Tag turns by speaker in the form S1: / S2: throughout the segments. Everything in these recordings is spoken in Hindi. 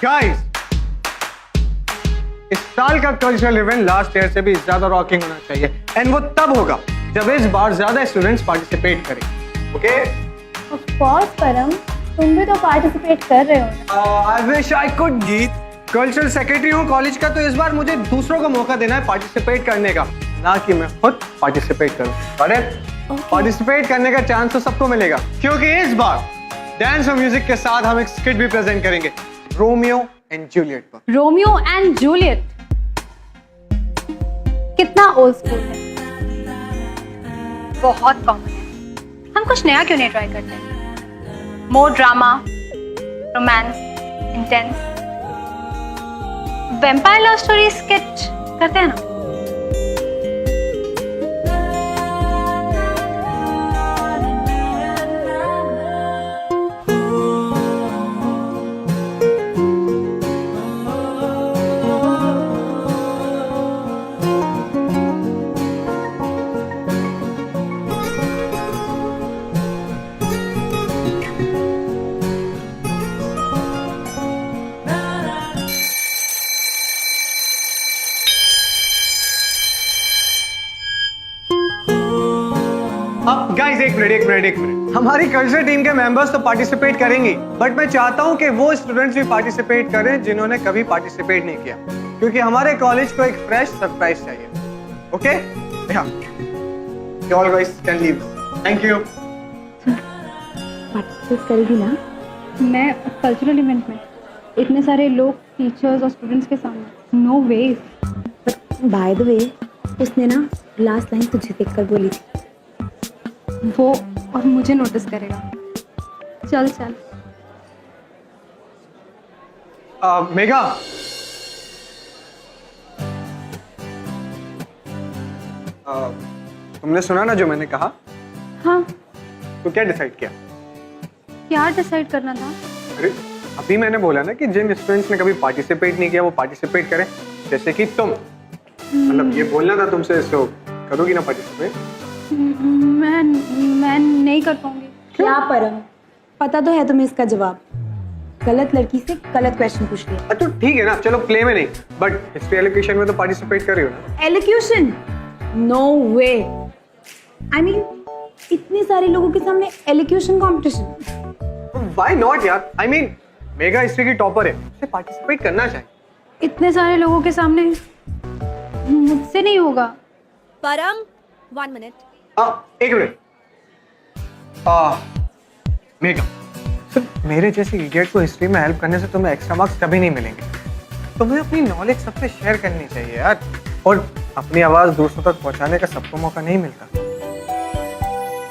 S1: गाइस, इस साल का कल्चरल इवेंट लास्ट ईयर से भी ज्यादा रॉकिंग होना चाहिए एंड वो तब होगा जब इस बार ज्यादा स्टूडेंट्स पार्टिसिपेट करें. ओके?
S2: ऑफ कोर्स परम, तुम भी तो पार्टिसिपेट कर रहे हो.
S1: I wish I could. गीत, कल्चरल सेक्रेटरी हूँ कॉलेज का, तो इस बार मुझे दूसरों को मौका देना है पार्टिसिपेट करने का, ना कि मैं खुद पार्टिसिपेट करूं. करेक्ट? पार्टिसिपेट करने का चांस तो सबको मिलेगा, क्योंकि इस बार डांस और म्यूजिक के साथ हम एक स्किट भी प्रेजेंट करेंगे, रोमियो एंड जूलियट पर.
S2: रोमियो एंड जूलियट कितना ओल्ड स्कूल है, बहुत कॉमन है. हम कुछ नया क्यों नहीं ट्राई करते? मोर drama, romance, intense, vampire love story skit करते हैं ना.
S1: अब गाइस एक मिनट. हमारी कल्चरल टीम के मेंबर्स तो पार्टिसिपेट करेंगे, बट मैं चाहता हूं कि वो स्टूडेंट्स भी पार्टिसिपेट करें जिन्होंने कभी पार्टिसिपेट नहीं किया, क्योंकि हमारे कॉलेज को एक फ्रेश सरप्राइज चाहिए. Okay? All guys can leave. Thank you.
S2: Participate करेगी ना? मैं कल्चरल इवेंट में इतने सारे लोग, टीचर्स और स्टूडेंट्स के सामने, no way. By the way, उसने ना लास्ट लाइन तुझे देखकर बोली थी. वो और मुझे नोटिस करेगा. चल चल.
S1: मेघा, तुमने सुना ना जो मैंने कहा?
S2: हाँ.
S1: तो क्या डिसाइड किया?
S2: क्या डिसाइड करना था?
S1: अरे अभी मैंने बोला ना कि जिन स्टूडेंट्स ने कभी पार्टिसिपेट नहीं किया वो पार्टिसिपेट करें, जैसे कि तुम. मतलब ये बोलना था तुमसे, सो करोगी ना पार्टिसिपेट?
S2: मैं नहीं कर पाऊंगी.
S3: क्या परम, पता तो है तुम्हें इसका जवाब. गलत लड़की से गलत क्वेश्चन पूछ लिया.
S1: तो ठीक है ना, चलो प्ले में नहीं, बट हिस्ट्री एलोकेशन में तो पार्टिसिपेट कर रही हो ना?
S3: Elocution? No way. I mean इतने सारे लोगों के सामने एलोक्यूशन कंपटीशन.
S1: व्हाई नॉट यार? आई मीन मेगा हिस्ट्री की टॉपर है, उसे पार्टिसिपेट करना चाहिए.
S2: इतने सारे लोगों के सामने मुझसे नहीं होगा.
S4: परम, 1 मिनट.
S1: एक मिनट. मेगा, सिर्फ मेरे जैसे इडियट को हिस्ट्री में हेल्प करने से तुम्हें एक्स्ट्रा मार्क्स कभी नहीं मिलेंगे. तुम्हें अपनी नॉलेज सबसे शेयर करनी चाहिए यार, और अपनी आवाज दूसरों तक पहुंचाने का सबको मौका नहीं मिलता.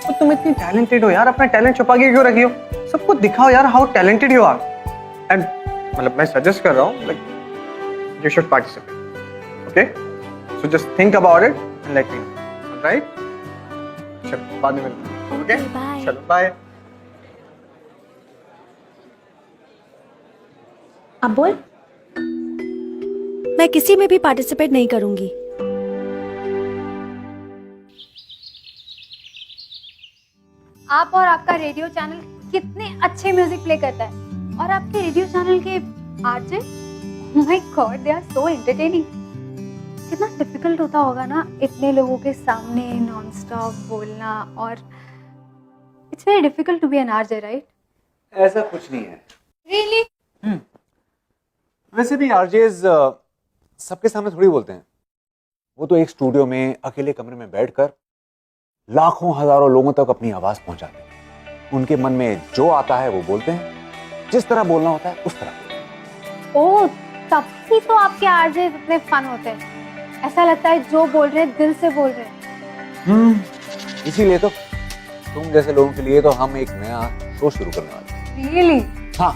S1: तो तुम इतनी टैलेंटेड हो यार, अपना टैलेंट छुपा के क्यों रखी हो? सबको दिखाओ यार how talented you are. And मतलब मैं सजेस्ट कर रहा हूँ, like you should participate. Okay? So just think about it and let me know. Right? चलो बाद में मिलते हैं. ओके?
S4: बाय.
S1: चलो बाय.
S3: अब बोल.
S4: मैं किसी में भी पार्टिसिपेट नहीं करूंगी.
S2: आप और आपका रेडियो चैनल कितने अच्छे म्यूजिक प्ले करता है, और आपके रेडियो चैनल के RJ, oh my God, they are so entertaining. कितना डिफिकल्ट होता होगा ना इतने लोगों के सामने नॉन स्टॉप बोलना, और it's very difficult to be an RJ, right?
S5: ऐसा कुछ नहीं है.
S2: रियली?
S5: वैसे भी आरजेज सबके सामने थोड़ी बोलते हैं. वो तो एक स्टूडियो में अकेले कमरे में बैठकर लाखों हजारों लोगों तक अपनी आवाज पहुंचाते हैं. उनके मन में जो आता है वो बोलते हैं, जिस तरह बोलना होता है उस तरह.
S2: ओह, तब ही तो आपके आरजे इतने फन होते हैं. ऐसा लगता है जो बोल रहे हैं दिल से बोल रहे हैं.
S5: इसीलिए तो तुम जैसे लोगों के लिए तो हम एक नया शो शुरू करने वाले हैं.
S2: रियली?
S5: हाँ,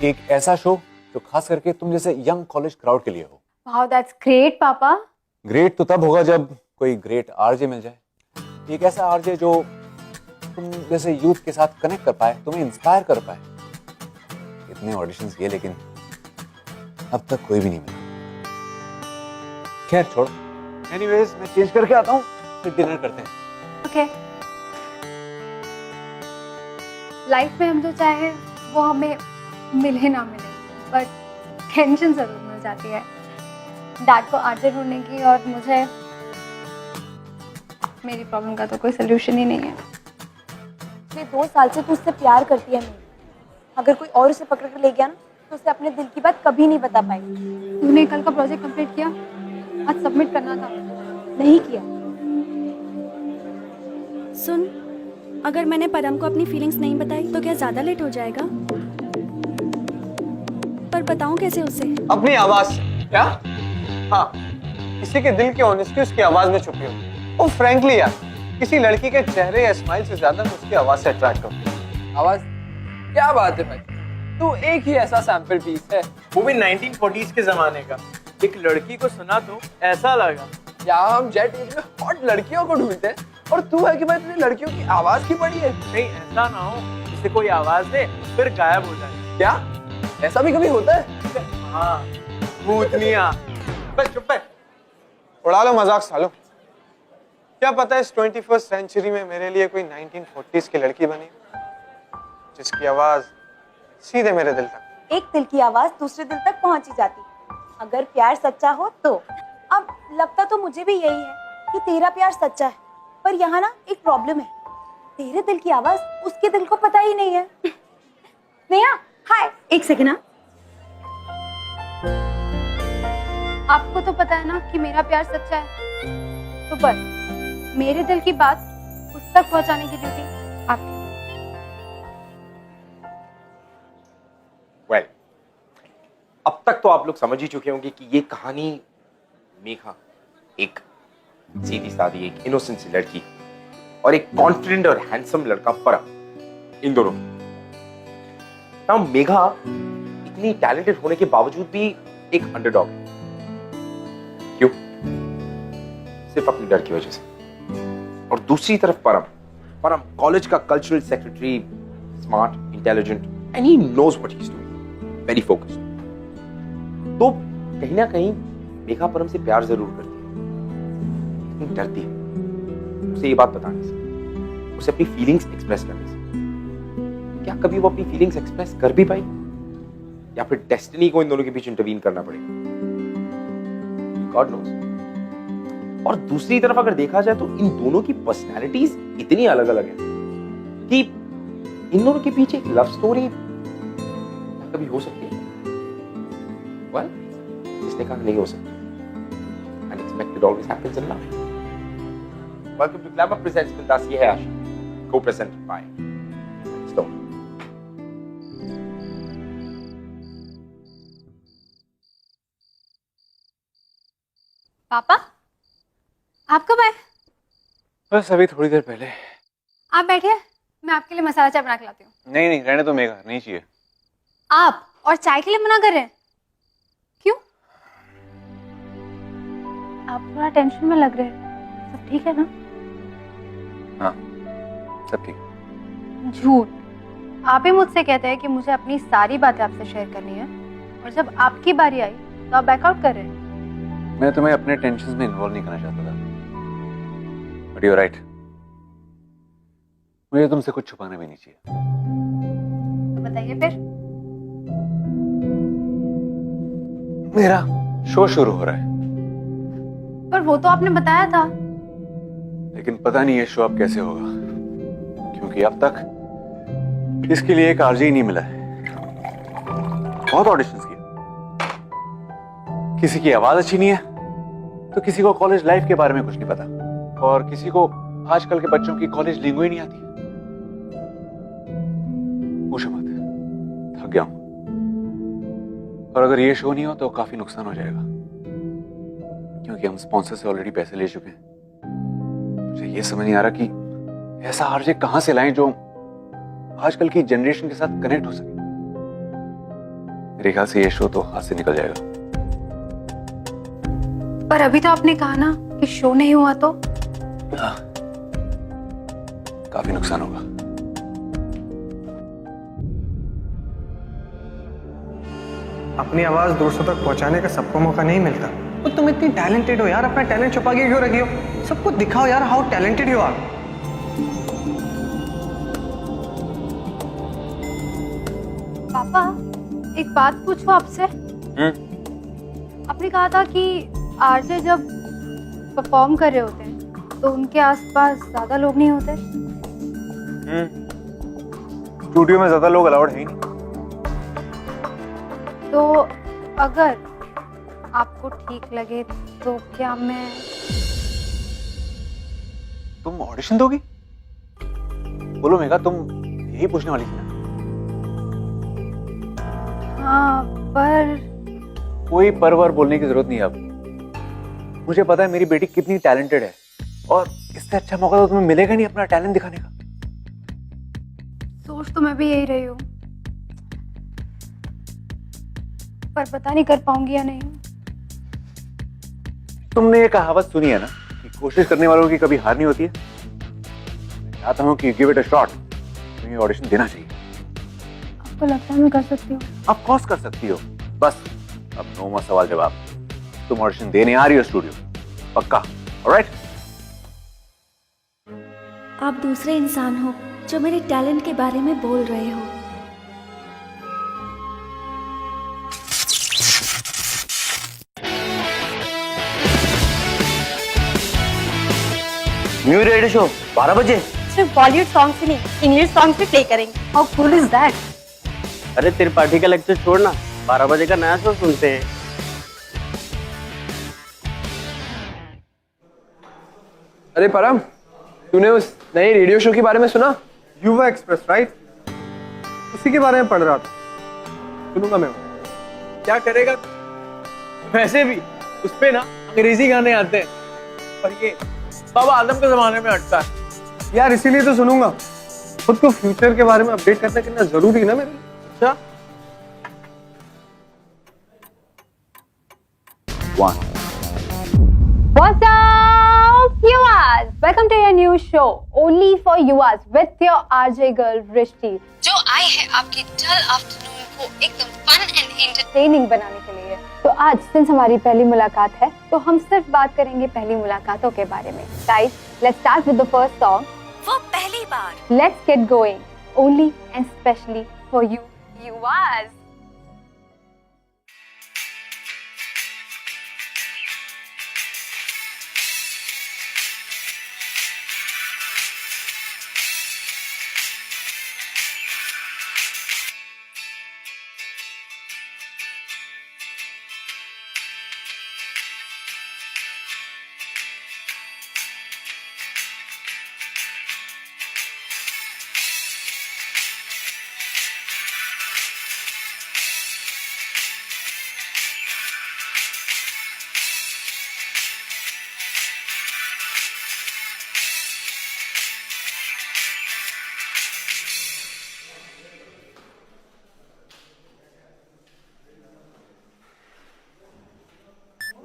S5: एक ऐसा शो जो खास करके तुम जैसे यंग कॉलेज क्राउड के लिए हो.
S2: वाओ, दैट्स ग्रेट पापा.
S5: ग्रेट तो तब होगा जब कोई ग्रेट आरजे मिल जाए. एक ऐसा आरजे जो तुम जैसे यूथ के साथ कनेक्ट कर पाए, तुम्हें इंस्पायर कर पाए. इतने ऑडिशंस किए लेकिन अब तक कोई भी नहीं मिला. खैर छोड़. एनीवेज मैं चेंज करके आता हूँ, फिर डिनर करते हैं.
S2: ओके. लाइफ में हम जो चाहे वो हमें मिले ना मिले, बट टेंशन जरूर मिल जाती है डैड को आरजे ढूंढने की, और मुझे मेरी प्रॉब्लम का तो कोई सोल्यूशन ही नहीं है।
S3: पिछले 2 साल से तू उससे प्यार करती है। अगर कोई और उसे पकड़ कर ले गया ना तो उसे अपने दिल की बात कभी नहीं बता पाएगी।
S2: तूने कल का प्रोजेक्ट कंप्लीट किया? आज सबमिट करना था।
S3: नहीं किया।
S4: सुन, अगर मैंने परम को अपनी फीलिंग्स नहीं बताई तो क्या ज्यादा लेट हो जाएगा? पर बताऊं कैसे उसे?
S1: अपनी आवाज से। क्या? हाँ, किसी के दिल की ऑनेस्टी उसकी आवाज में छुपी हो। और फ्रैंकली यार, किसी लड़की के चेहरे या स्माइल से ज्यादा मैं उसकी आवाज से अट्रैक्ट हूँ।
S6: आवाज? क्या बात है भाई, तू एक ही ऐसा सैंपल पीस है,
S7: वो भी 1940s के जमाने का। एक लड़की को सुना तो ऐसा लगा
S6: या हम जेट एज में हॉट लड़कियों को ढूंढते हैं और तू है कि भाई तुझे लड़कियों की आवाज की पड़ी है।
S7: कहीं ऐसा ना हो जिसे कोई आवाज दे फिर गायब हो जाए।
S6: क्या ऐसा भी कभी होता है?
S7: हाँ, भूतनिया।
S1: बस चुप है, उड़ा लो मजाक सालो। क्या पता है इस 21st सेंचुरी में मेरे लिए कोई 1940s की लड़की बनी जिसकी आवाज सीधे मेरे दिल तक।
S3: एक दिल की आवाज दूसरे दिल तक पहुंच ही जाती, अगर प्यार सच्चा हो तो। अब लगता तो मुझे भी यही है कि तेरा प्यार सच्चा है, पर यहाँ ना एक प्रॉब्लम है, तेरे दिल की आवाज उसके दिल को पता ही नहीं है। नेहा, हाय, एक सेकेंड। हाँ,
S2: आपको तो पता है ना कि मेरा प्यार सच्चा है, तो बस मेरे दिल की बात उस तक पहुंचाने की ड्यूटी आपकी।
S8: Well, अब तक तो आप लोग समझ ही चुके होंगे कि ये कहानी मेघा, एक सीधी सादी, एक इनोसेंट सी लड़की और एक कॉन्फिडेंट और हैंडसम लड़का परम, इन दोनों की। नाउ मेघा इतनी टैलेंटेड होने के बावजूद भी एक अंडरडॉग है। क्यों? सिर्फ अपने डर की वजह से। और दूसरी तरफ परम कॉलेज का cultural secretary, smart, intelligent and he knows what he is doing, very focused. तो कहीं ना कहीं मेघा परम से प्यार जरूर करती है, लेकिन डरती है उसे ये बात बताने से, उसे अपनी फीलिंग्स एक्सप्रेस करने से। क्या कभी वो अपनी फीलिंग्स एक्सप्रेस कर भी पाई, या फिर डेस्टिनी को इन दोनों के बीच इंटरवीन करना पड़ेगा? God knows. और दूसरी तरफ अगर देखा जाए तो इन दोनों की पर्सनैलिटीज इतनी अलग अलग है कि इन दोनों के पीछे एक लव स्टोरी कभी हो सकती है। Well, इसने कहा नहीं हो सकती। Unexpected always happens in love. Welcome to Glamour Presents Bindas Ye Hai Aasha, co-presented by Stone.
S2: पापा, आप कब आए?
S5: बस अभी थोड़ी देर पहले।
S2: आप बैठिए, मैं आपके लिए मसाला चाय बना के लाती हूँ।
S5: नहीं नहीं, रहने तो मेघा, नहीं चाहिए।
S2: आप और चाय के लिए मना कर रहे हैं? क्यों? आप थोड़ा टेंशन में लग रहे हैं। सब ठीक है ना?
S5: हाँ, सब ठीक।
S2: झूठ। आप ही मुझसे कहते हैं कि मुझे अपनी सारी बातें आपसे शेयर करनी है, और जब आपकी बारी आई तो आप बैकआउट कर रहे हैं।
S5: मैं तुम्हें अपने टेंशन्स में इन्वॉल्व नहीं करना चाहता था, बट यू आर राइट, मुझे तुमसे कुछ छुपाना भी नहीं चाहिए।
S2: तो बताइए फिर।
S5: मेरा शो शुरू हो रहा है,
S2: पर वो तो आपने बताया था।
S5: लेकिन पता नहीं ये शो अब कैसे होगा, क्योंकि अब तक इसके लिए एक आरजे ही नहीं मिला है। बहुत ऑडिशंस किए, किसी की आवाज अच्छी नहीं है, तो किसी को कॉलेज लाइफ के बारे में कुछ नहीं पता, और किसी को आजकल के बच्चों की कॉलेज लिंगो ही नहीं आती। पूछो मत, थक गया हूं। और अगर ये शो नहीं हो तो काफी नुकसान हो जाएगा, क्योंकि हम स्पॉन्सर से ऑलरेडी पैसे ले चुके हैं। मुझे ये समझ नहीं आ रहा कि ऐसा आरजे कहां से लाएं जो आजकल की जनरेशन के साथ कनेक्ट हो सके। मेरे ख्याल से ये शो तो हाथ से निकल जाएगा।
S2: पर अभी तो आपने कहा ना कि शो नहीं हुआ तो?
S5: हाँ, काफी नुकसान होगा।
S1: अपनी आवाज दूसरों तक पहुंचाने का सबको मौका नहीं मिलता। और तुम इतनी टैलेंटेड हो यार, अपना टैलेंट छुपा के क्यों रखी हो? सबको दिखाओ यार हाउ टैलेंटेड यू आर।
S2: पापा, एक बात पूछूं आपसे? आपने कहा था कि आरजे जब परफॉर्म कर रहे होते हैं तो उनके आसपास ज्यादा लोग नहीं होते।
S5: स्टूडियो में ज्यादा लोग अलाउड है ही नहीं।
S2: तो अगर आपको ठीक लगे तो क्या मैं
S5: तुम ऑडिशन दोगी? बोलो मेघा, तुम यही पूछने वाली थी ना?
S2: हाँ, पर
S5: कोई परवर बोलने की जरूरत नहीं अब। मुझे पता है मेरी बेटी कितनी टैलेंटेड है और इससे अच्छा मौका तो तुम्हें मिलेगा नहीं अपना टैलेंट दिखाने का।
S2: सोच तो मैं भी यही रही हूँ, पर पता नहीं कर पाऊंगी या नहीं।
S5: तुमने ये कहावत सुनी है ना कि कोशिश करने वालों की कभी हार नहीं होती है। मैं चाहता हूँ कि गिव इट अ शॉट। तुम्हें ऑडिशन देना चाहिए।
S2: आपको लगता है मैं कर सकती हूँ?
S5: ऑफ कोर्स कर सकती हो। बस अब नो मोर सवाल जवाब। तुम ऑडिशन देने आ रही हो स्टूडियो, पक्का? ऑलराइट?
S4: आप दूसरे इंसान हो जो मेरे टैलेंट के बारे में बोल रहे हो।
S7: न्यू रेडियो शो 12 बजे।
S3: सिर्फ बॉलीवुड सॉन्ग से नहीं, इंग्लिश सॉन्ग भी प्ले करेंगे।
S2: How cool is that?
S7: अरे त्रिपाठी का लेक्चर छोड़ना, 12 बजे का नया शो सुनते हैं।
S6: अरे परम, तूने उस नए रेडियो शो के बारे में सुना?
S1: युवा एक्सप्रेस, राइट? उसी के बारे में पढ़ रहा था। सुनूंगा मैं।
S7: क्या करेगा? वैसे भी उस पे ना अंग्रेजी गाने आते हैं, पर ये बाबा आदम के जमाने में अटका है।
S1: यार इसीलिए तो सुनूंगा। खुद को फ्यूचर के बारे में अपडेट करना कितना जरूरी है ना मेरे लिए।
S7: अच्छा,
S2: What's up, viewers? Welcome to your new show, only for viewers, with your RJ girl Vrishti, जो आई है आपकी डल आफ्टरनून को एकदम फन एंड एंटरटेनिंग बनाने के लिए। तो आज सिंस हमारी पहली मुलाकात है, तो हम सिर्फ बात करेंगे पहली मुलाकातों के बारे में। Guys, let's start with the first song.
S4: वो पहली बार।
S2: Let's get going, only and specially for you, viewers.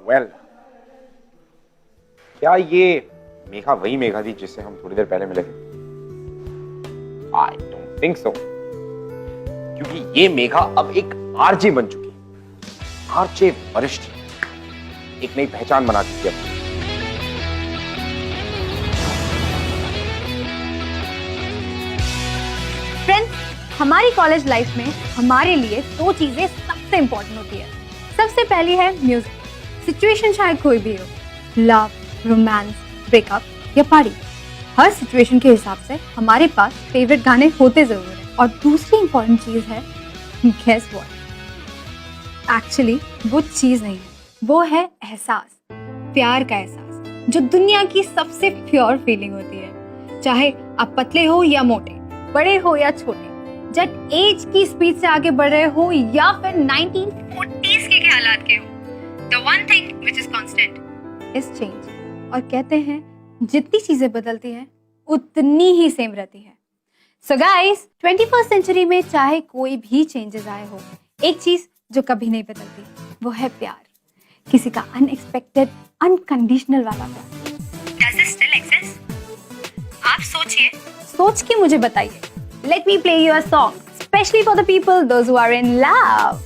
S8: Well, क्या ये मेघा वही मेघा थी जिससे हम थोड़ी देर पहले मिले थे? आई डोंट थिंक सो, क्योंकि ये मेघा अब एक आरजे बन चुकी है। आरजे वरिष्ठ, एक नई पहचान बना चुकी है।
S2: फ्रेंड्स, हमारी कॉलेज लाइफ में हमारे लिए दो चीजें सबसे इंपॉर्टेंट होती है। सबसे पहली है म्यूजिक। सिचुएशन चाहे कोई भी हो, लव, रोमांस, ब्रेकअप या पार्टी, हर सिचुएशन के हिसाब से हमारे पास फेवरेट गाने होते जरूर हैं। और दूसरी इंपॉर्टेंट चीज है, गेस व्हाट? एक्चुअली वो चीज नहीं है, वो है एहसास, प्यार का एहसास, जो दुनिया की सबसे प्योर फीलिंग होती है। चाहे आप पतले हो या मोटे, बड़े हो या छोटे, जब एज की स्पीड से आगे बढ़ रहे हो या फिर 1940s के ख्यालात के हो, the one thing which is constant is change. और कहते हैं जितनी चीजें बदलती हैं उतनी ही सेम रहती है। So guys, 21st सेंचुरी में चाहे कोई भी चेंजेस आए हो, एक चीज जो कभी नहीं बदलती वो है प्यार। किसी का अनएक्सपेक्टेड, अनकंडीशनल वाला प्यार। Does it still exist? आप सोचिए, सोच के मुझे बताइए। Let me play you a song, especially for the people, those who are in love.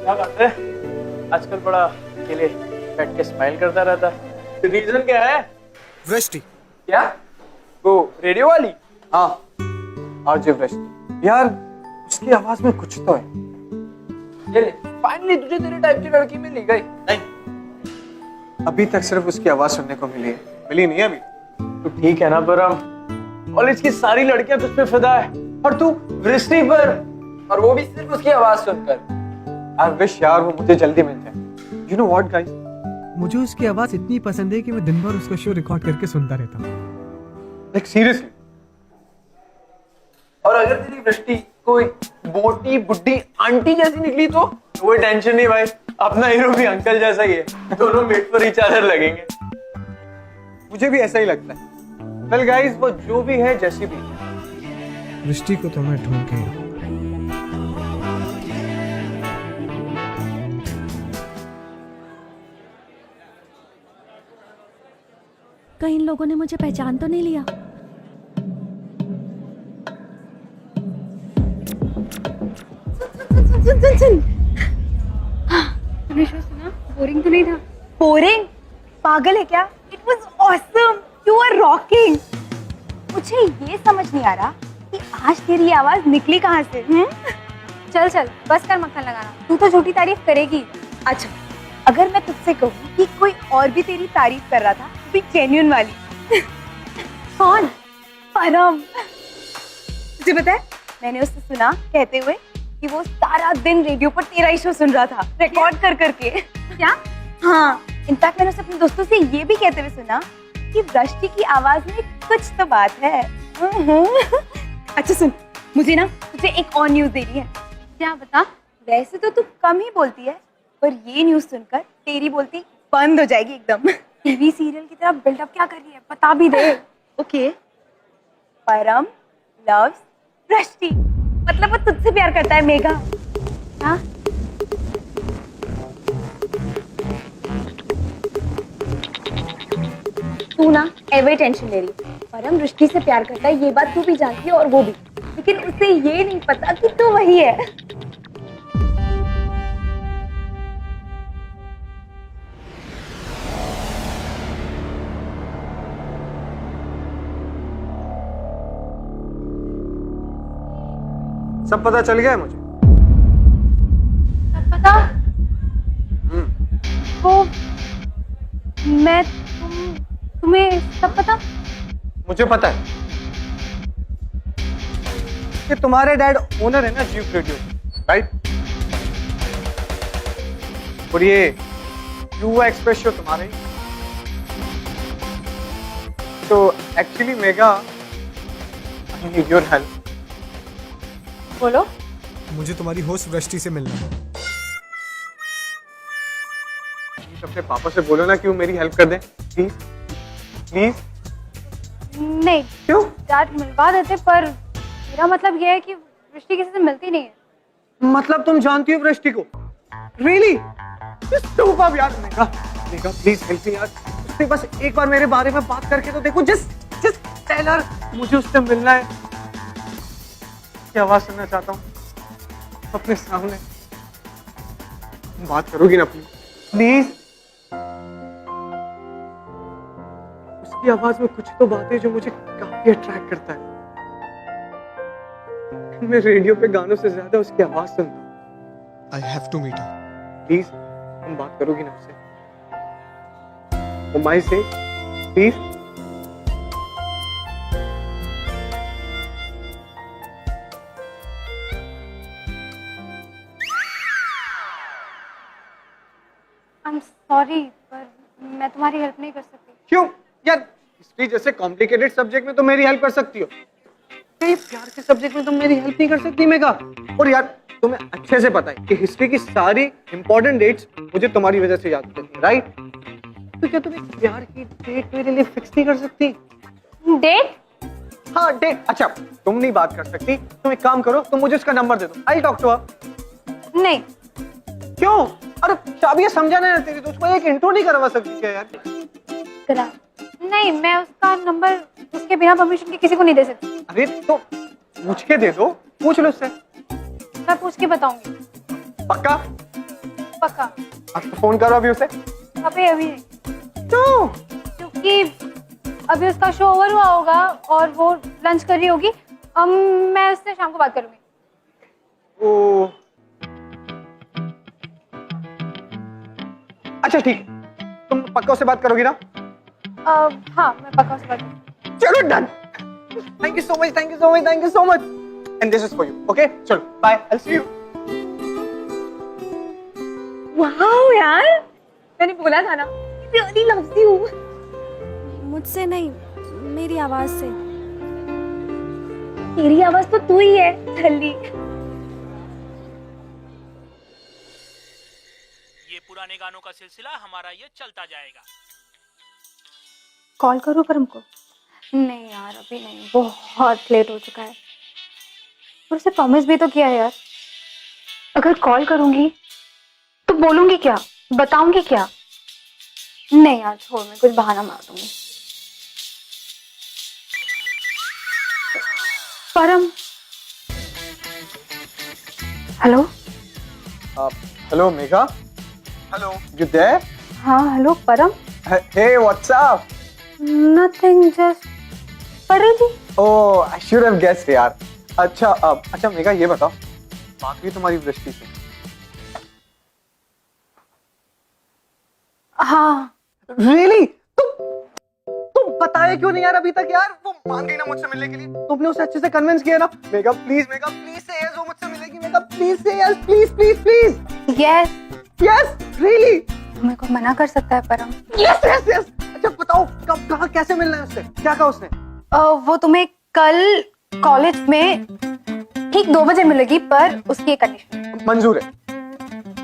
S7: क्या बात है? आजकल बड़ा अकेले बैठ के स्माइल करता रहता है। रीजन क्या है?
S1: वृष्टि।
S6: क्या? वो रेडियो वाली?
S5: हाँ, आरजे वृष्टि।
S1: यार उसकी आवाज में कुछ तो है।
S6: ये ले, फाइनली तुझे तेरे टाइप की लड़की मिल गई।
S1: नहीं, अभी तक सिर्फ उसकी आवाज सुनने को मिली है, मिली नहीं अभी।
S7: तो ठीक है ना परम, कॉलेज की सारी लड़कियां तुझ पे फिदा है और तू वृष्टि पर,
S6: और वो भी सिर्फ उसकी आवाज सुनकर।
S1: आई विश यार वो मुझे जल्दी मिल जाए। यू नो व्हाट गाइस,
S9: मुझे उसकी आवाज इतनी पसंद है कि मैं दिन भर उसका शो रिकॉर्ड करके सुनता रहता हूँ।
S1: Like seriously.
S6: और अगर तेरी वृष्टि कोई मोटी बुड्ढी आंटी जैसी निकली तो?
S7: कोई टेंशन नहीं भाई, अपना हीरो भी अंकल जैसा ही है, दोनों मेट पर ईच अदर लगेंगे।
S1: मुझे भी ऐसा ही लगता है। वेल गाइस, वो जो भी है जैसी भी है,
S9: वृष्टि को तो मैं ढूंढ के ही रहूं।
S4: कहीं इन लोगों ने मुझे पहचान तो नहीं लिया?
S3: सुन
S2: तुमने शो सुना? बोरिंग तो नहीं था?
S3: बोरिंग? पागल है क्या? It was awesome, you are rocking. मुझे ये समझ नहीं आ रहा कि आज तेरी आवाज निकली कहाँ से?
S2: चल चल, बस कर मक्खन लगाना, तू तो झूठी तारीफ करेगी।
S3: अच्छा, अगर मैं तुझसे कहूँ कि कोई और भी तेरी तारीफ कर रहा था, भी जेन्युइन वाली। कौन? परम। तुझे पता है, मैंने उससे सुना कहते हुए कि वो सारा दिन रेडियो पर तेरा ही शो सुन रहा था, रिकॉर्ड कर करके।
S2: क्या?
S3: हाँ, इनफैक्ट मैंने उसे अपने दोस्तों से ये भी कहते हुए सुना कि वृष्टि की आवाज में कुछ तो बात है। अच्छा सुन, मुझे ना तुझे एक और न्यूज देनी है।
S2: क्या? बता।
S3: वैसे तो तू कम ही बोलती है, पर ये न्यूज सुनकर तेरी बोलती बंद हो जाएगी एकदम।
S2: टीवी सीरियल की तरह बिल्डअप क्या कर रही है, बता भी दे।
S3: ओके, परम लव्स वृष्टि, मतलब वो तुझसे प्यार करता है मेघा।
S2: हाँ?
S3: तू ना एवे टेंशन ले रही, परम वृष्टि से प्यार करता है ये बात तू भी जानती है और वो भी, लेकिन उसे ये नहीं पता कि तू वही है।
S1: सब पता चल गया है मुझे।
S2: सब पता? वो मैं तुम्हें सब पता?
S1: मुझे पता है कि तुम्हारे डैड ओनर है ना जीव रेडियो, राइट? और ये युवा एक्सप्रेस शो तुम्हारे ही। तो actually mega, I need your help.
S3: बोलो।
S9: मुझे तुम्हारी होस्ट वृष्टि से मिलना है।
S1: अपने पापा से बोलो ना कि वो मेरी हेल्प कर दें, प्लीज प्लीज।
S2: नहीं,
S1: क्यों?
S2: डैड मिलवा देते, पर मेरा मतलब ये है कि वृष्टि किसी से मिलती नहीं है।
S1: मतलब तुम जानती हो वृष्टि को? रियली? सुपर यार। Mega mega please help me यार, उससे बस एक बार मेरे बारे में बात करके तो देखो। जस्ट टेल हर मुझे उससे मिलना है, की आवाज सुनना चाहता हूँ अपने सामने। बात करोगी ना प्लीज? उसकी आवाज में कुछ तो बात है जो मुझे काफी अट्रैक्ट करता है। मैं रेडियो पे गानों से ज्यादा उसकी आवाज सुनता हूँ।
S9: I have to meet her.
S1: Please तुम बात करोगी ना उससे? माई से प्लीज।
S2: आई एम सॉरी, पर मैं तुम्हारी हेल्प नहीं कर सकती।
S1: क्यों यार? हिस्ट्री जैसे कॉम्प्लिकेटेड सब्जेक्ट में तुम मेरी हेल्प कर सकती हो, ये प्यार के सब्जेक्ट में तुम मेरी हेल्प नहीं कर सकती मेगा। और यार तुम्हें अच्छे से पता है कि हिस्ट्री की सारी इंपॉर्टेंट डेट्स मुझे तुम्हारी वजह से याद रहती है, राइट? तो क्या तुम एक प्यार की डेट मेरे लिए फिक्स नहीं कर सकती?
S2: डेट?
S1: हाँ डेट। अच्छा तुम नहीं बात कर सकती, तुम एक काम करो, तुम मुझे उसका नंबर दे दो, आई टॉक टू हर।
S2: नहीं।
S1: क्यों? अरे शाबिया समझाना है तेरी दोस्त को, एक इंट्रो नहीं करवा सकती क्या यार?
S3: करा।
S2: नहीं, मैं उसका नंबर उसके बिना परमिशन के किसी को नहीं दे सकती।
S1: अरे तो पूछ के दे दो, पूछ लो उससे।
S2: मैं पूछ के बताऊंगी।
S1: पक्का?
S2: पक्का।
S1: अब तो फोन करो अभी उसे।
S2: अभी नहीं।
S1: क्यों?
S2: क्योंकि अभी उसका शो ओवर हुआ होगा और वो लंच कर रही होगी, मैं उससे शाम को बात करूंगी।
S1: ओ अच्छा ठीक है, तुम पक्का उससे बात करोगी ना?
S2: हाँ, मैं पक्का उससे बात करूंगी।
S1: चलो done. Thank you so much, thank you so much, thank you so much. And this is for you. Okay चलो बाय, आई सी यू।
S3: वाह यार, मैंने बोला था ना, रियली लव्स यू।
S4: मुझसे नहीं, मेरी आवाज से।
S3: तेरी आवाज तो तू ही है छल्ली।
S10: ये पुराने गानों का सिलसिला हमारा ये चलता जाएगा।
S2: कॉल करूँ परम को? नहीं यार, अभी नहीं, बहुत लेट हो चुका है। और उसे प्रॉमिस भी तो किया है यार। अगर कॉल करूंगी तो बोलूंगी क्या, बताऊंगी क्या? नहीं यार छोड़, मैं कुछ बहाना मार दूंगी। Param, hello.
S1: Hello Megha, hello, you there?
S2: हाँ hello Param.
S1: Hey what's up?
S2: Nothing, just पढ़ रही थी।
S1: Oh I should have guessed यार। अच्छा मेघा ये बताओ, बात हुई तुम्हारी वृष्टि से?
S2: हाँ।
S1: रियली? तुम बताया क्यों नहीं यार अभी तक यार? वो मान गई ना मुझसे मिलने के लिए, तुमने उसे अच्छे से कन्विंस किया ना? मेघा प्लीज से यस, वो मुझसे मिलेगी। मेघा प्लीज से yes, please please please.
S2: Yes
S1: yes really?
S2: मेरे को मना कर सकता है परम?
S1: Yes yes yes. अच्छा बताओ कब, कहाँ, कैसे मिलना है उससे? क्या कहा उसने?
S2: वो तुम्हें कल कॉलेज में ठीक 2 बजे मिलेगी, पर उसकी एक कंडीशन।
S1: मंजूर है।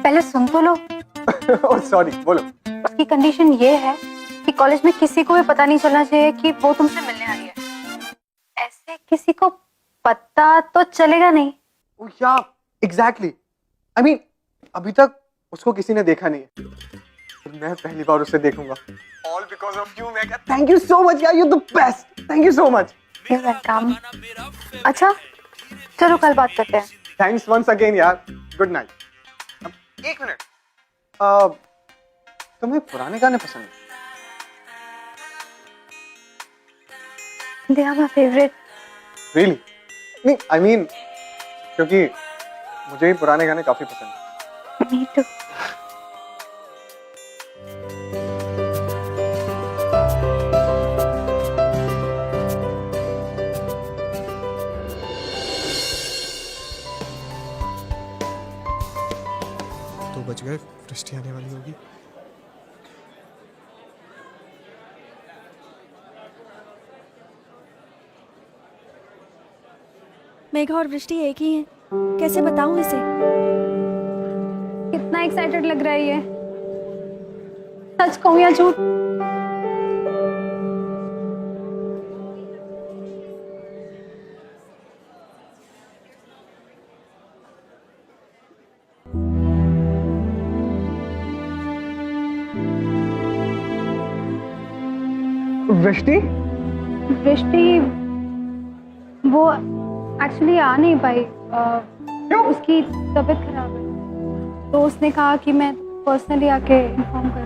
S2: पहले सुन तो लो।
S1: ओह सॉरी, बोलो।
S2: उसकी कंडीशन ये है कि कॉलेज में किसी को भी पता नहीं चलना चाहिए कि वो तुमसे मिलने आई है। ऐसे किसी को पता तो चलेगा नहीं।
S1: ओह या एग्जैक्टली। आई मीन अभी तक उसको किसी ने देखा नहीं है, मैं पहली बार उसे देखूंगा। All because of you Megha. Thank you so much यार, you the best. Thank you so much.
S2: You welcome. अच्छा चलो कल बात करते हैं।
S1: थैंक्स वंस अगेन यार। Good night. एक मिनट, तुम्हें पुराने गाने पसंद है?
S2: They are my favorite.
S1: Really? नहीं आई मीन क्योंकि मुझे भी पुराने गाने काफी पसंद है।
S2: Me too.
S9: तो बच गए, वृष्टि आने वाली होगी।
S4: मेघा और वृष्टि एक ही हैं। कैसे बताऊं इसे?
S2: कितना एक्साइटेड लग रहा है ये। सच कहूं या झूठ?
S1: वृष्टि?
S2: वृष्टि वो एक्चुअली आ नहीं पाई। उसकी तबीयत खराब है, तो उसने कहा कि मैं पर्सनली आके इन्फॉर्म कर।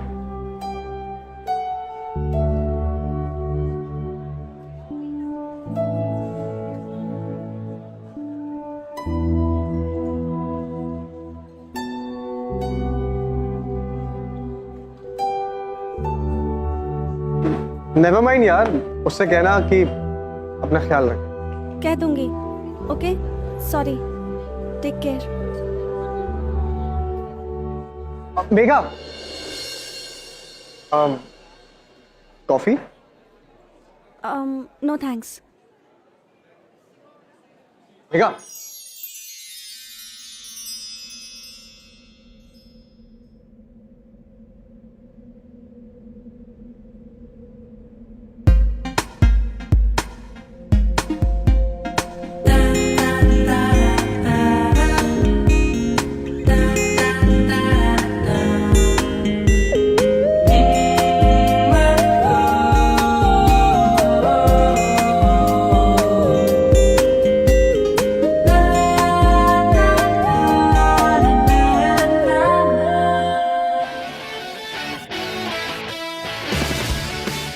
S1: नेवर माइंड यार, उससे कहना कि अपना ख्याल रख।
S4: कह दूंगी। Okay, sorry, take care.
S1: Megha, coffee?
S4: No thanks.
S1: Megha,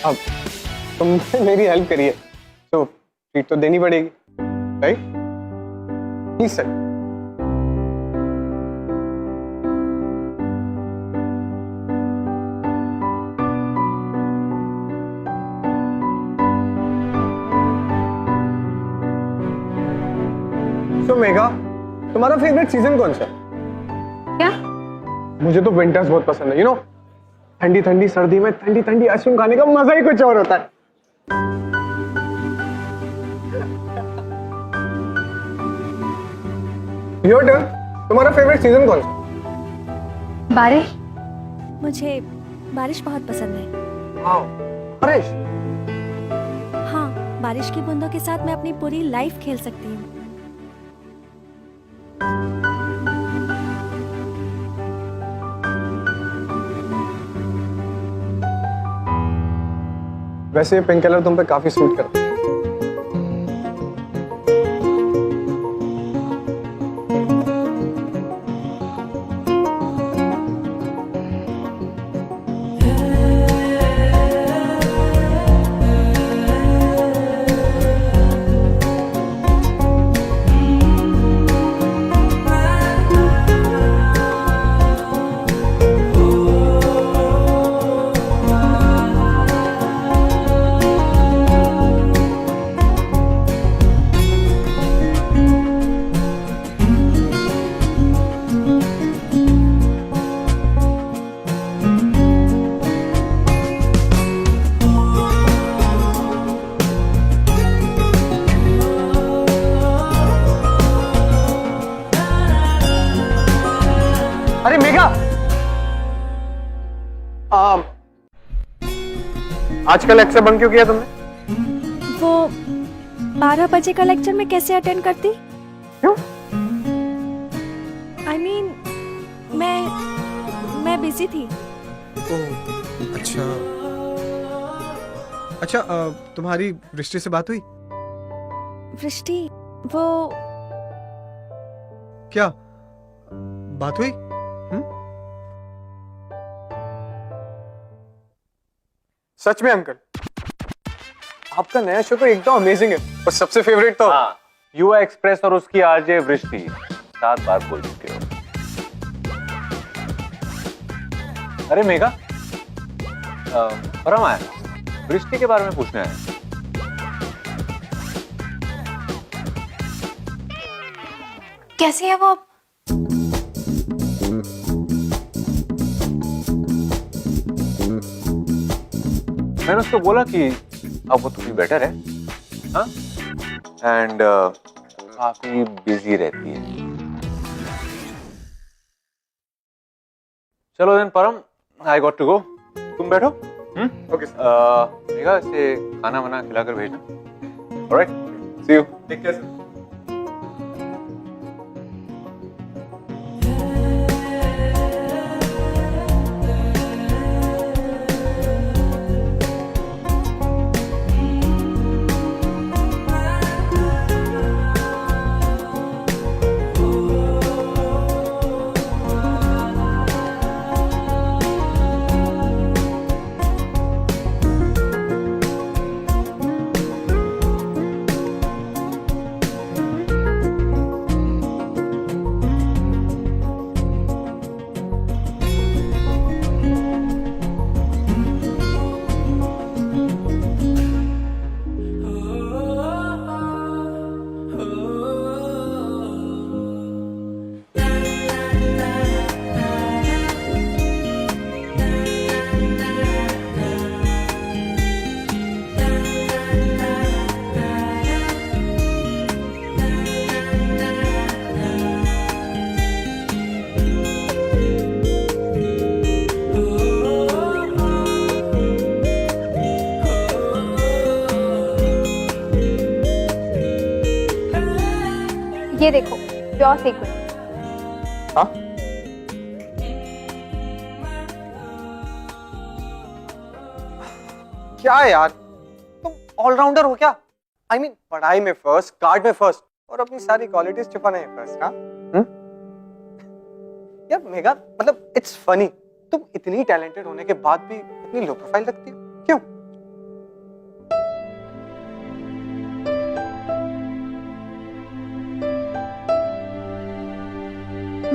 S1: अब तुमने मेरी हेल्प करी है तो ट्रीट तो देनी पड़ेगी। Right? He said. So Megha, तुम्हारा फेवरेट सीजन कौन सा?
S2: क्या?
S1: मुझे तो विंटर्स बहुत पसंद है, ठंडी ठंडी सर्दी में ठंडी ठंडी आइसक्रीम खाने का मजा ही कुछ और होता है। योर टर्न, तुम्हारा फेवरेट सीजन कौन सा?
S2: बारिश।
S4: मुझे बारिश बहुत पसंद है।
S1: वाओ, बारिश।
S4: हाँ, बारिश की बूंदों के साथ मैं अपनी पूरी लाइफ खेल सकती हूँ।
S1: वैसे पिंक कलर तुम पे काफी सूट करता है। अरे मेघा, आजकल लेक्चर बंद क्यों किया तुमने?
S4: वो 12 बजे का लेक्चर मैं कैसे अटेंड करती?
S1: क्यों?
S4: I mean, मैं बिजी थी।
S9: अच्छा अच्छा, तुम्हारी वृष्टि से बात हुई?
S4: वृष्टि, वो
S9: क्या बात हुई?
S1: सच में अंकल, आपका नया शो तो एकदम अमेजिंग है और सबसे फेवरेट तो
S5: हाँ, युवा एक्सप्रेस और उसकी आरजे वृष्टि 7 बार बोल चुके हो। अरे मेघा, परम आया, वृष्टि के बारे में पूछना है।
S2: कैसी है वो अब?
S5: मैंने उसको बोला कि अब वो थोड़ी बेटर है, हाँ, एंड काफी बिजी रहती है। चलो देन परम, आई गॉट टू गो, तुम बैठो।
S1: ओके
S5: मेघा, इसे खाना वाना खिलाकर भेजना। Alright, see you.
S1: Take care sir.
S2: ये देखो, प्योर सीक्वेंस।
S1: हाँ? क्या यार, तुम ऑलराउंडर हो क्या? I mean, पढ़ाई में फर्स्ट, कार्ड में फर्स्ट और अपनी सारी क्वालिटीज छुपाने में फर्स्ट, हाँ? यार मेघा, मतलब इट्स फनी, तुम इतनी टैलेंटेड होने के बाद भी इतनी लो प्रोफाइल रखती हो, क्यों?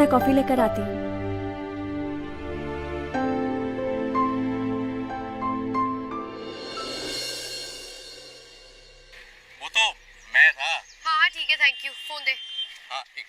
S4: मैं कॉफी लेकर आती हूँ।
S5: वो तो मैं था।
S11: हाँ ठीक है, थैंक यू। फोन दे।
S5: हाँ ठीक।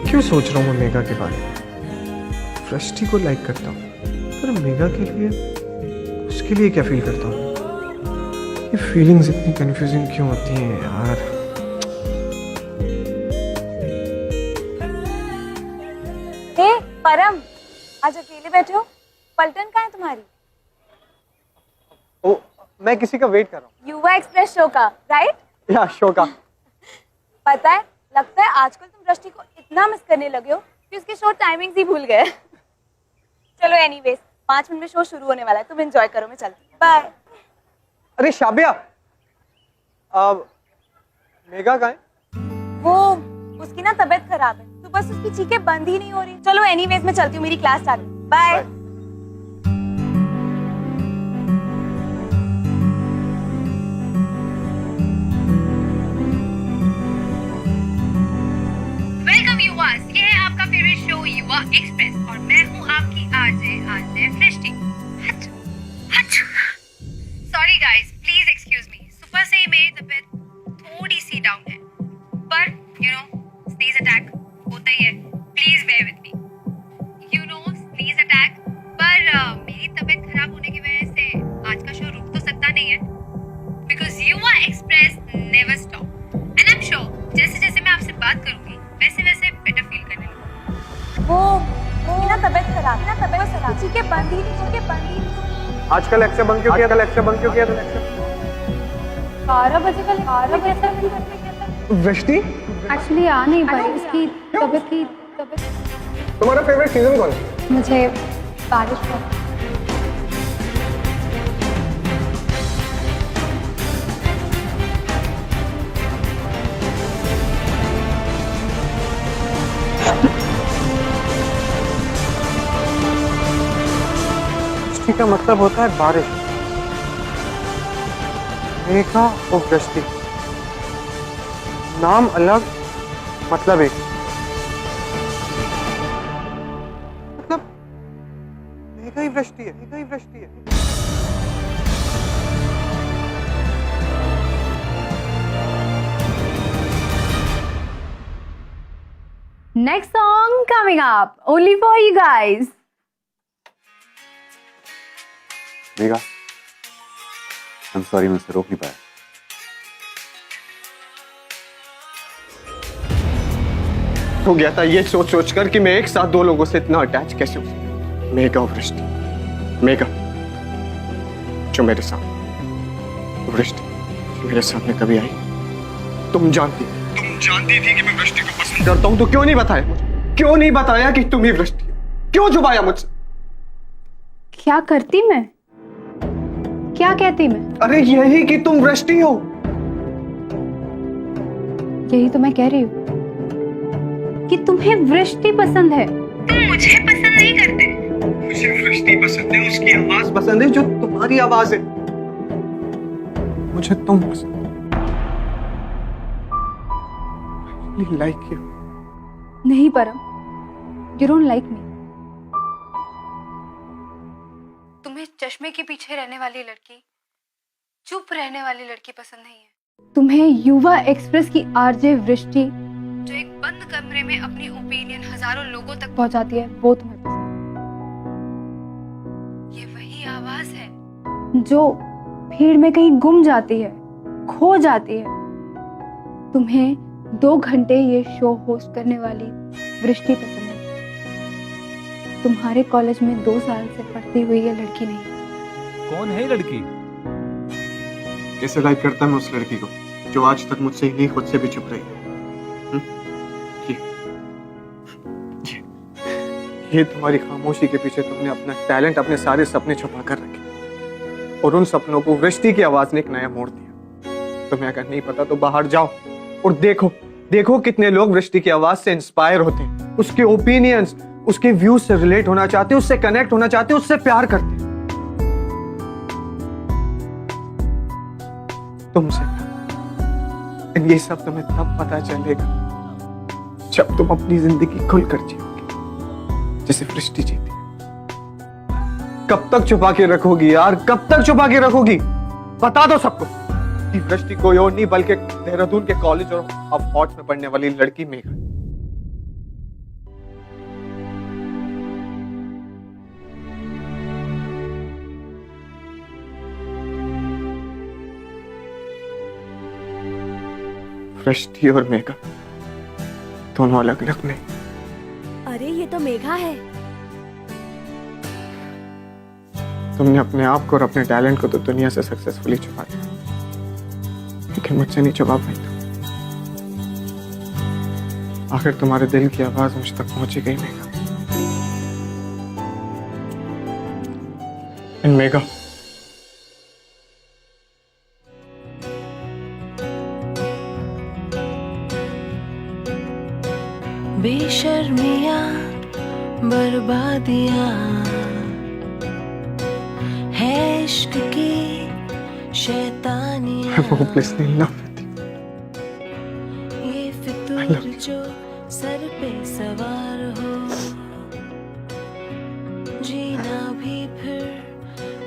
S1: क्यों सोच रहा हूँ मैं मेघा के बारे में? वृष्टि को लाइक करता हूँ, पर मेघा के लिए, उसके लिए क्या फील करता हूँ? ये फीलिंग्स इतनी कंफ्यूजिंग क्यों होती हैं यार?
S3: हे परम, आज अकेले बैठे हो? पलटन कहाँ है तुम्हारी?
S1: ओ, मैं किसी का वेट कर रहा हूँ।
S3: युवा एक्सप्रेस शो का, राइट?
S1: या शो का।
S3: पता है, लगता है आजकल तुम वृष्टि को इतना मिस करने लगे हो कि उसके शो टाइमिंग्स ही भूल गए। चलो एनीवेज, 5 मिनट में शो शुरू होने वाला है, तुम एंजॉय करो, मैं चलती हूँ। बाय।
S1: अरे शाबिया, मेघा कहाँ है?
S3: वो उसकी ना तबीयत खराब है, तो बस उसकी चीखें बंद ही नहीं हो रही। चलो एनीवेज, मैं चलती हूँ, मेरी क्लास स्टार्ट है। बाय।
S11: वेलकम युवास, ये है आपका फेवरेट शो युवा एक्सप्रेस और मैं हूँ आपकी आरजे वृष्टि। Sorry guys, please excuse me. सुबह से ही मेरी तबीयत थोड़ी सी डाउन है, पर यू नो स्नीज अटैक होता ही है। Please bear with me. You know sneeze attack. पर मेरी तबीयत खराब होने की वजह से आज का शो रुक तो सकता नहीं है, बिकॉज युवा express never stop. And I am sure जैसे जैसे मैं आपसे बात करूंगी वैसे वैसे बेटर फील करने लगूंगी।
S3: वो ना तबीयत खराब, ना तबीयत खराब, चीखें बंद ही नहीं।
S1: आजकल लेक्चर बंक क्यों किया था? लेक्चर बंक क्यों किया था?
S2: 12 बजे का 12 बजे
S1: वृष्टि,
S2: एक्चुअली आ नहीं पाई, उसकी तबीयत।
S1: तुम्हारा फेवरेट सीजन कौन है?
S2: मुझे बारिश का।
S1: वृष्टि का मतलब होता है बारिश। मेघा और वृष्टि, नाम अलग, मतलब एक। मतलब मेघा ही वृष्टि है, मेघा ही वृष्टि है।
S2: Next song coming up only for you guys.
S5: Megha, I am sorry, मैं उसे रोक नहीं पाया।
S1: हो गया था ये सोच सोच कर कि मैं एक साथ 2 लोगों से इतना अटैच कैसे हो सकता। मेघा और वृष्टि, मेघा जो मेरे साथ, वृष्टि मेरे सामने कभी आई। तुम जानती थी कि मैं वृष्टि को पसंद करता हूं, तो क्यों नहीं बताया मुझे? क्यों नहीं बताया कि तुम ही वृष्टि हो? क्यों छुपाया मुझसे?
S2: क्या करती मैं? क्या कहती मैं?
S1: अरे यही कि तुम वृष्टि हो।
S2: यही तो मैं कह रही हूँ कि तुम्हें वृष्टि पसंद है।
S11: तुम मुझे पसंद नहीं करते।
S1: मुझे वृष्टि पसंद है, उसकी आवाज पसंद है जो तुम्हारी आवाज है। मुझे तुम पसंद। Like you.
S2: नहीं परम, यू डोंट लाइक मी।
S11: तुम्हें चश्मे के पीछे रहने वाली लड़की, चुप रहने वाली लड़की पसंद नहीं है।
S2: तुम्हें युवा एक्सप्रेस की आरजे वृष्टि
S11: जो एक बंद कमरे में अपनी ओपिनियन हजारों लोगों तक
S2: पहुंचाती है, वो तुम्हें पसंद
S11: ये वही आवाज है
S2: है। जो भीड़ में कहीं गुम जाती है, खो जाती है। तुम्हें 2 घंटे ये शो होस्ट करने वाली वृष्टि पसंद है। तुम्हारे कॉलेज में 2 साल से पढ़ती हुई ये लड़की नहीं।
S12: कौन है लड़की?
S1: कैसे लाइक करता मैं उस लड़की को जो आज तक मुझसे ही नहीं, खुद से भी चुप रही है। ये तुम्हारी खामोशी के पीछे तुमने अपना टैलेंट, अपने सारे सपने छुपा कर रखे और उन सपनों को वृष्टि की आवाज ने एक नया मोड़ दिया। तुम्हें अगर नहीं पता तो बाहर जाओ और देखो कितने लोग वृष्टि की आवाज से इंस्पायर होते हैं, उसके ओपिनियंस, उसके व्यूज से रिलेट होना चाहते हैं, उससे कनेक्ट होना चाहते हैं, उससे प्यार करते हैं। तुमसे ये सब तुम्हें तब पता चलेगा जब तुम अपनी जिंदगी खुलकर जियोगे जैसे वृष्टि जीती। कब तक छुपा के रखोगी यार, कब तक छुपा के रखोगी? बता दो सबको कि वृष्टि कोई और नहीं बल्कि देहरादून के कॉलेज और अब आर्ट्स में पढ़ने वाली लड़की मेघा। वृष्टि और मेघा दोनों अलग अलग नहीं।
S4: अरे ये तो मेघा है।
S1: तुमने अपने आप को और अपने टैलेंट को तो दुनिया से सक्सेसफुली छुपा दिया, लेकिन मुझसे नहीं छुपा पाई तुम। आखिर तुम्हारे दिल की आवाज मुझ तक पहुंची गई मेघा। मेघा,
S13: बेशर्मियां बर्बादियां है इश्क की शैतानियां।
S1: I'm hopelessly in love with you.
S13: ये फितूर जो सर पे सवार हो, जीना भी फिर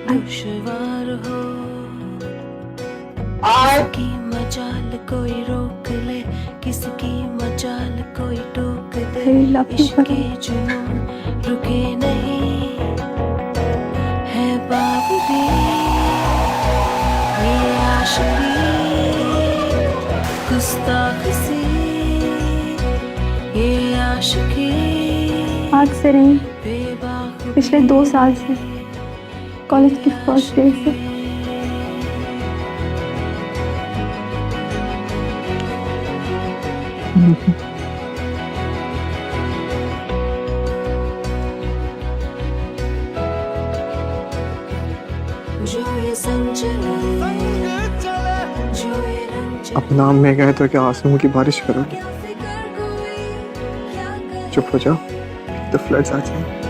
S13: दुश्वार हो। किसकी मजाल कोई रोक ले, किसकी मजाल कोई टोक दे। इश्क के जुनून रुके नहीं है बावरी, ये आशिकी गुस्ताख सी, ये आशिकी
S2: आज से नहीं, पिछले 2 साल से, कॉलेज की फर्स्ट डे से।
S1: अब नाम में गए तो क्या आंसुओं की बारिश करोगे? चुप हो जाओ, तो फ्लड्स आ जाएंगे।